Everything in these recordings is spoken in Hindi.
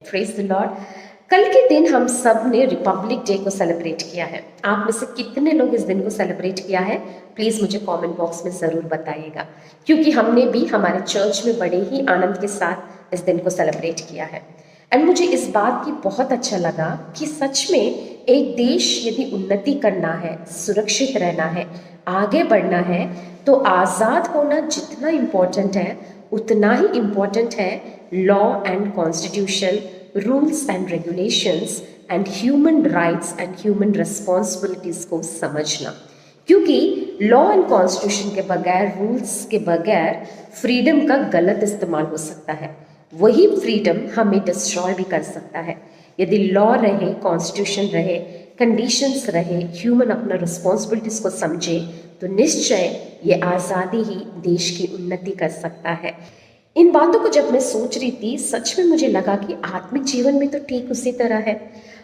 Praise the Lord. कल के दिन हम सब ने रिपब्लिक डे को सेलिब्रेट किया है। आप में से कितने लोग इस दिन को सेलिब्रेट किया है? प्लीज़ मुझे कमेंट बॉक्स में ज़रूर बताइएगा, क्योंकि हमने भी हमारे चर्च में बड़े ही आनंद के साथ इस दिन को सेलिब्रेट किया है। एंड मुझे इस बात की बहुत अच्छा लगा कि सच में एक देश यदि उन्नति करना है, सुरक्षित रहना है, आगे बढ़ना है, तो आज़ाद होना जितना इम्पोर्टेंट है उतना ही इम्पोर्टेंट है law and constitution, rules and regulations and human rights and human responsibilities को समझना। क्योंकि लॉ एंड कॉन्स्टिट्यूशन के बगैर, रूल्स के बगैर फ्रीडम का गलत इस्तेमाल हो सकता है। वही फ्रीडम हमें डिस्ट्रॉय भी कर सकता है। यदि लॉ रहे, कॉन्स्टिट्यूशन रहे, कंडीशंस रहे, ह्यूमन अपना रिस्पॉन्सिबिलिटीज़ को समझे, तो निश्चय ये आज़ादी ही देश की उन्नति कर सकता है। इन बातों को जब मैं सोच रही थी, सच में मुझे लगा कि आत्मिक जीवन में तो ठीक उसी तरह है।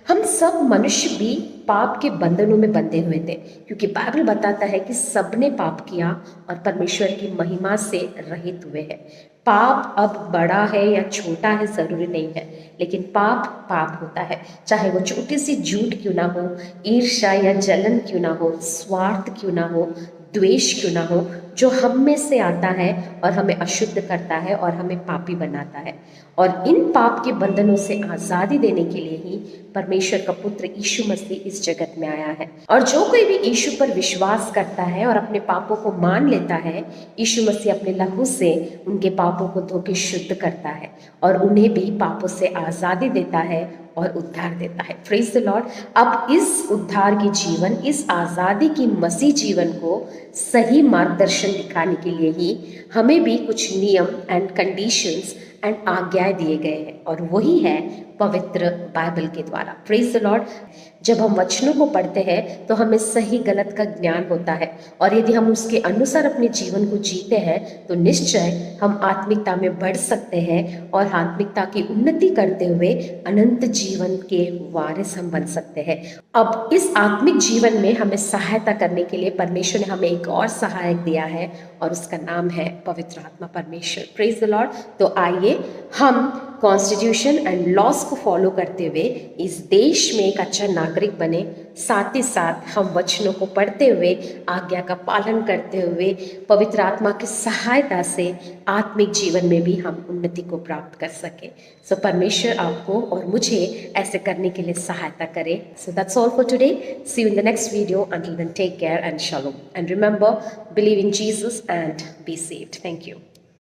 हम सब मनुष्य भी पाप के बंधनों में बंधे हुए थे, क्योंकि बाइबल बताता है कि सबने पाप किया और परमेश्वर की महिमा से रहित हुए हैं। पाप अब बड़ा है या छोटा है ज़रूरी नहीं है, लेकिन पाप पाप होता है, चाहे वो छोटी सी झूठ क्यों ना हो, ईर्ष्या या जलन क्यों ना हो, स्वार्थ क्यों ना हो, द्वेष क्यों ना हो, जो हम में से आता है और हमें अशुद्ध करता है और हमें पापी बनाता है। और इन पाप के बंधनों से आज़ादी देने के लिए ही परमेश्वर का पुत्र यीशु मसीह इस जगत में आया है। और जो कोई भी यीशु पर विश्वास करता है और अपने पापों को मान लेता है, यीशु मसीह अपने लहू से उनके पापों को धो के शुद्ध करता है और उन्हें भी पापों से आज़ादी देता है और उद्धार देता है। Praise the Lord. अब इस उद्धार की जीवन, इस आज़ादी की मसीह जीवन को सही मार्गदर्शन दिखाने के लिए ही हमें भी कुछ नियम एंड कंडीशंस एंड आज्ञाएं दिए गए हैं, और वही है पवित्र बाइबल के द्वारा। Praise the Lord. जब हम वचनों को पढ़ते हैं तो हमें सही गलत का ज्ञान होता है, और यदि हम उसके अनुसार अपने जीवन को जीते हैं तो निश्चय हम आत्मिकता में बढ़ सकते हैं और आत्मिकता की उन्नति करते हुए अनंत जीवन के वारिस हम बन सकते हैं। अब इस आत्मिक जीवन में हमें सहायता करने के लिए परमेश्वर ने हमें एक और सहायक दिया है, और उसका नाम है पवित्र आत्मा परमेश्वर। Praise the Lord. तो आइए हम कॉन्स्टिट्यूशन एंड लॉस को फॉलो करते हुए इस देश में एक अच्छा नागरिक बने, साथ ही साथ हम वचनों को पढ़ते हुए, आज्ञा का पालन करते हुए, पवित्र आत्मा की सहायता से आत्मिक जीवन में भी हम उन्नति को प्राप्त कर सके। सो परमेश्वर आपको और मुझे ऐसे करने के लिए सहायता करे। So that's all for today. See you in the next video. Until then take care and shalom, and remember, believe in Jesus and be saved. Thank you.